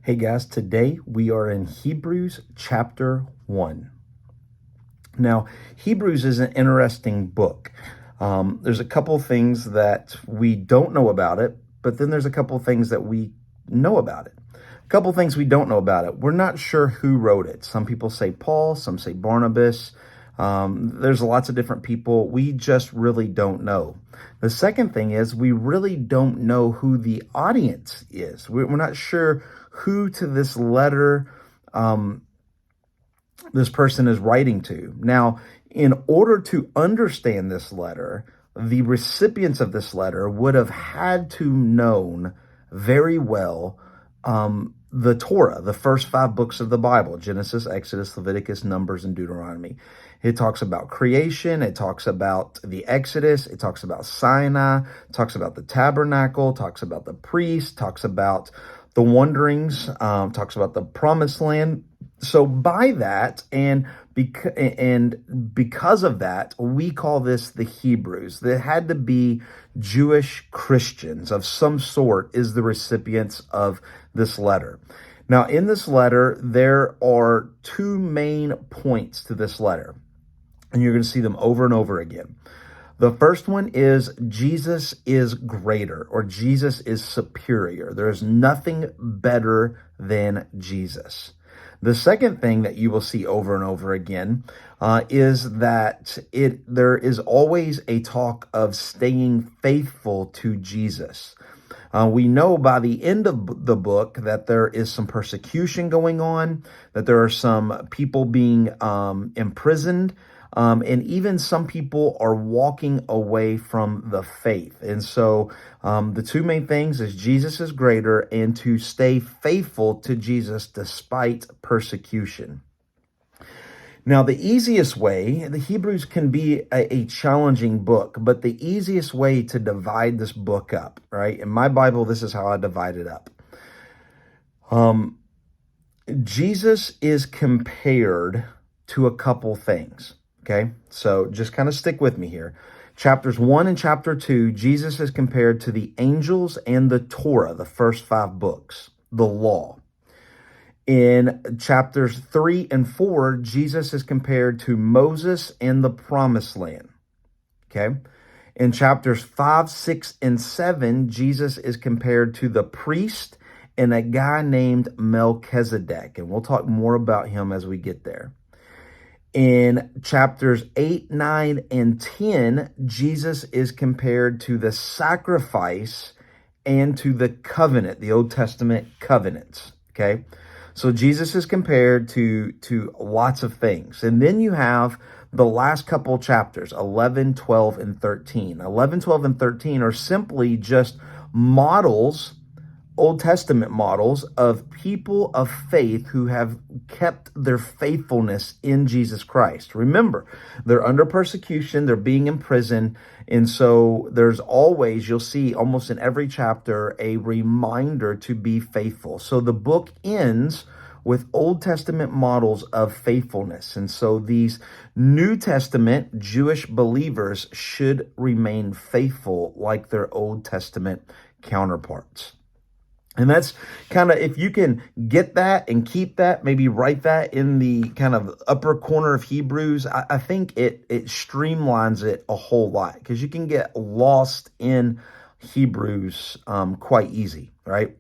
Hey guys, today we are in Hebrews chapter 1. Now, Hebrews is an interesting book. There's a couple things that we don't know about it, but then there's a couple things that we know about it. A couple things we don't know about it. We're not sure who wrote it. Some people say Paul, some say Barnabas. There's lots of different people. We just really don't know. The second thing is we really don't know who the audience is. We're not sure who to this letter this person is writing to. Now, in order to understand this letter, the recipients of this letter would have had to known very well the Torah, the first 5 books of the Bible: Genesis, Exodus, Leviticus, Numbers, and Deuteronomy. It talks about creation. It talks about the Exodus. It talks about Sinai. It talks about the tabernacle. Talks about the priest. Talks about the wanderings. Talks about the promised land. So by that, and because of that, we call this the Hebrews. There had to be Jewish Christians of some sort is the recipients of this letter. Now, in this letter, there are 2 main points to this letter, and you're going to see them over and over again. The first one is Jesus is greater, or Jesus is superior. There is nothing better than Jesus. The second thing that you will see over and over again is that there is always a talk of staying faithful to Jesus. We know by the end of the book that there is some persecution going on, that there are some people being imprisoned, and even some people are walking away from the faith. And so the 2 main things is Jesus is greater and to stay faithful to Jesus despite persecution. Now, the easiest way, the Hebrews can be a challenging book, but the easiest way to divide this book up, right? In my Bible, this is how I divide it up. Jesus is compared to a couple things. Okay, so just kind of stick with me here. Chapters 1 and chapter 2, Jesus is compared to the angels and the Torah, the first 5 books, the law. In chapters 3 and 4, Jesus is compared to Moses and the promised land. Okay, in chapters 5, 6, and 7, Jesus is compared to the priest and a guy named Melchizedek, and we'll talk more about him as we get there. In chapters 8, 9, and 10, Jesus is compared to the sacrifice and to the covenant, the Old Testament covenants, okay? So Jesus is compared to lots of things. And then you have the last couple chapters, 11, 12, and 13. 11, 12, and 13 are simply just models, Old Testament models of people of faith who have kept their faithfulness in Jesus Christ. Remember, they're under persecution, they're being imprisoned, and so there's always, you'll see almost in every chapter, a reminder to be faithful. So the book ends with Old Testament models of faithfulness. And so these New Testament Jewish believers should remain faithful like their Old Testament counterparts. And that's kind of, if you can get that and keep that, maybe write that in the kind of upper corner of Hebrews, I think it streamlines it a whole lot, because you can get lost in Hebrews quite easy, right?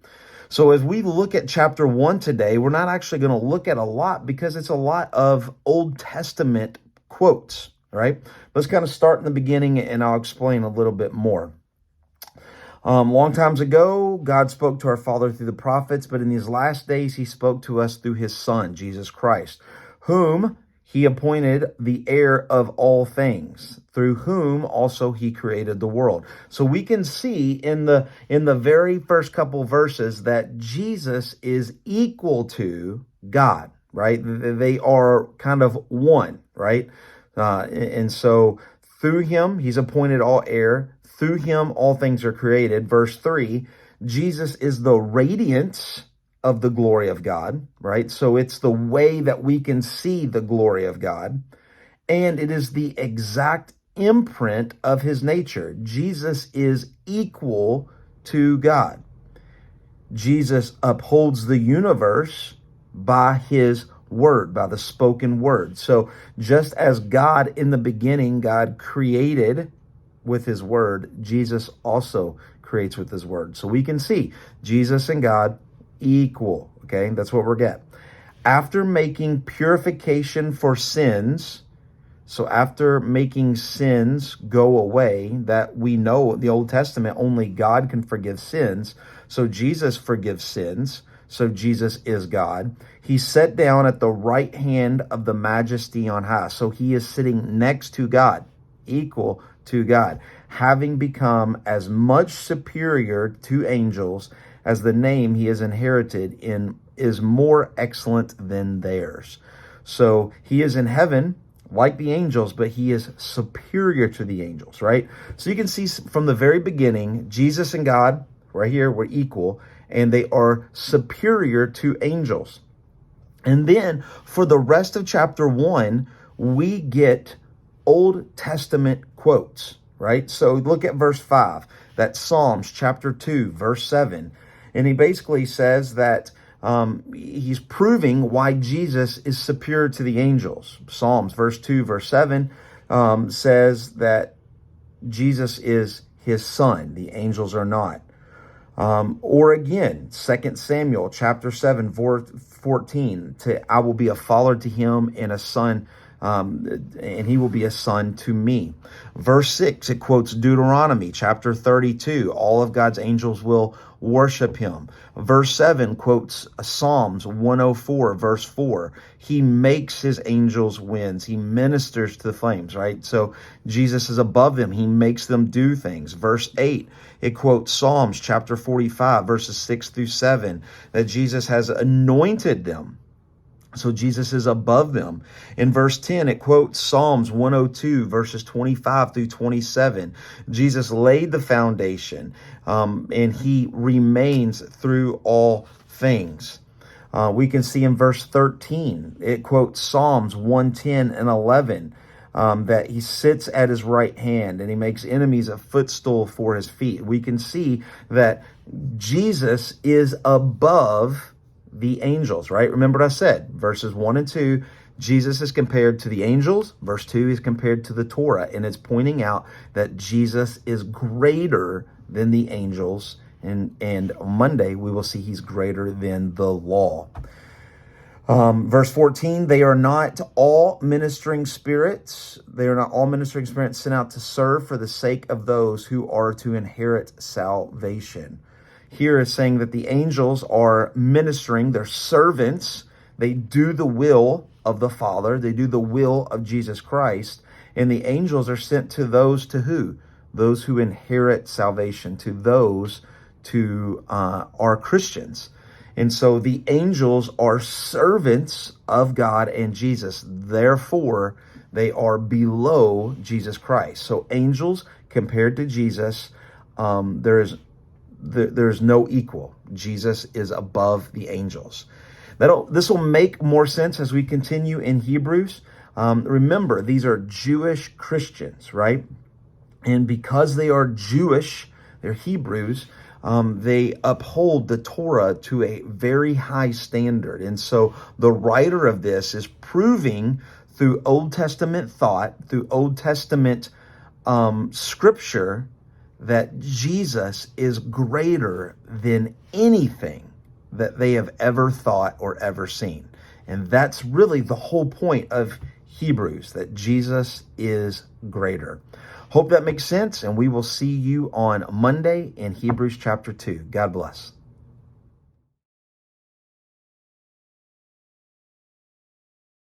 So as we look at chapter 1 today, we're not actually going to look at a lot because it's a lot of Old Testament quotes, right? Let's kind of start in the beginning and I'll explain a little bit more. Long times ago, God spoke to our father through the prophets, but in these last days, he spoke to us through his son, Jesus Christ, whom he appointed the heir of all things, through whom also he created the world. So we can see in the very first couple verses that Jesus is equal to God, right? They are kind of one, right? And so through him, he's appointed all heir. Through him, all things are created. Verse 3, Jesus is the radiance of the glory of God, right? So it's the way that we can see the glory of God. And it is the exact imprint of his nature. Jesus is equal to God. Jesus upholds the universe by his word, by the spoken word. So just as God in the beginning, God created with his word, Jesus also creates with his word. So we can see Jesus and God equal. Okay, that's what we're getting. After making purification for sins, so after making sins go away, that we know in the Old Testament only God can forgive sins. So Jesus forgives sins. So Jesus is God. He sat down at the right hand of the majesty on high. So he is sitting next to God, equal to God, having become as much superior to angels as the name he has inherited in is more excellent than theirs. So he is in heaven like the angels, but he is superior to the angels, right? So you can see from the very beginning, Jesus and God, right here, were equal, and they are superior to angels. And then for the rest of chapter 1, we get Old Testament quotes, right? So look at verse 5. That's Psalms chapter 2, verse 7. And he basically says that he's proving why Jesus is superior to the angels. Psalms verse 2, verse 7 says that Jesus is his son. The angels are not. Or again, 2 Samuel chapter 7, 14, I will be a father to him and a son, and he will be a son to me. Verse 6, it quotes Deuteronomy chapter 32. All of God's angels will worship him. Verse 7 quotes Psalms 104, verse 4. He makes his angels winds. He ministers to the flames, right? So Jesus is above them. He makes them do things. Verse 8, it quotes Psalms chapter 45, verses 6 through 7, that Jesus has anointed them. So Jesus is above them. In verse 10, it quotes Psalms 102, verses 25 through 27. Jesus laid the foundation, and he remains through all things. We can see in verse 13, it quotes Psalms 110 and 11, that he sits at his right hand and he makes enemies a footstool for his feet. We can see that Jesus is above the angels, right? Remember what I said, verses 1 and 2, Jesus is compared to the angels. Verse 2 is compared to the Torah, and it's pointing out that Jesus is greater than the angels. And on Monday, we will see he's greater than the law. Verse 14, they are not all ministering spirits. They are not all ministering spirits sent out to serve for the sake of those who are to inherit salvation. Here is saying that the angels are ministering, they're servants. They do the will of the Father. They do the will of Jesus Christ. And the angels are sent to those to who? Those who inherit salvation, to those to are Christians. And so the angels are servants of God and Jesus. Therefore, they are below Jesus Christ. So angels compared to Jesus, there's no equal. Jesus is above the angels. This will make more sense as we continue in Hebrews. Remember, these are Jewish Christians, right? And because they are Jewish, they're Hebrews, they uphold the Torah to a very high standard. And so the writer of this is proving through Old Testament thought, through Old Testament scripture, that Jesus is greater than anything that they have ever thought or ever seen. And that's really the whole point of Hebrews, that Jesus is greater. Hope that makes sense, and we will see you on Monday in Hebrews chapter 2. God bless.